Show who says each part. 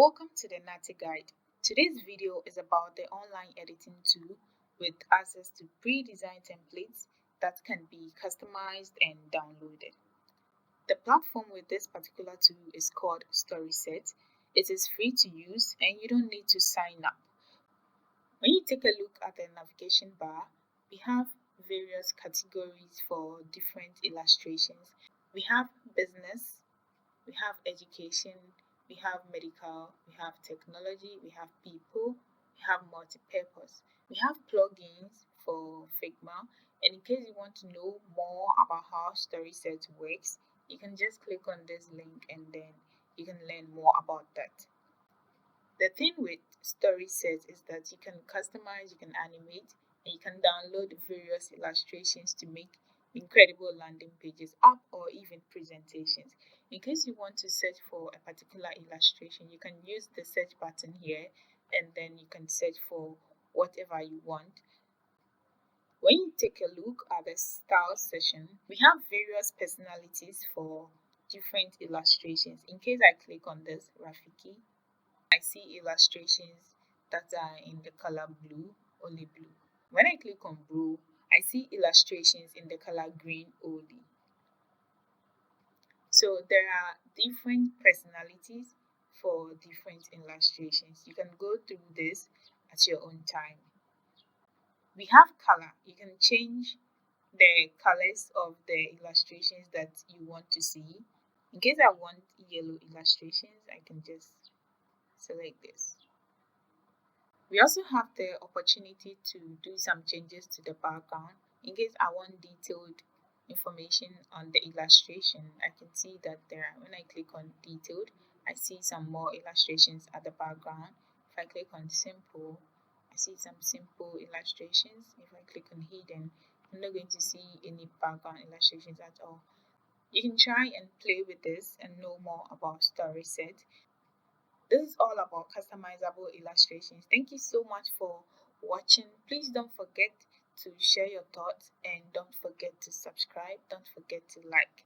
Speaker 1: Welcome to the Natty Guide. Today's video is about the online editing tool with access to pre-designed templates that can be customized and downloaded. The platform with this particular tool is called Storyset. It is free to use and you don't need to sign up. When you take a look at the navigation bar, we have various categories for different illustrations. We have business, we have education, we have medical, we have technology, we have people, we have multi-purpose. We have plugins for Figma, and in case you want to know more about how Storyset works, you can just click on this link and then you can learn more about that. The thing with Storyset is that you can customize, you can animate, and you can download various illustrations to make incredible landing pages, app, or even presentations. In case you want to search for a particular illustration, you can use the search button here and then you can search for whatever you want. When you take a look at the style section, we have various personalities for different illustrations. In case I click on this Rafiki, I see illustrations that are in the color blue, only blue. When I click on blue, I see illustrations in the color green only. So there are different personalities for different illustrations. You can go through this at your own time. We have color. You can change the colors of the illustrations that you want to see. In case I want yellow illustrations, I can just select this. We also have the opportunity to do some changes to the background. In case I want detailed information on the illustration, I can see that when I click on detailed, I see some more illustrations at the background. If I click on simple, I see some simple illustrations. If I click on hidden, I'm not going to see any background illustrations at all. You can try and play with this and know more about Storyset. This is all about customizable illustrations. Thank you so much for watching. Please don't forget to share your thoughts and don't forget to subscribe. Don't forget to like.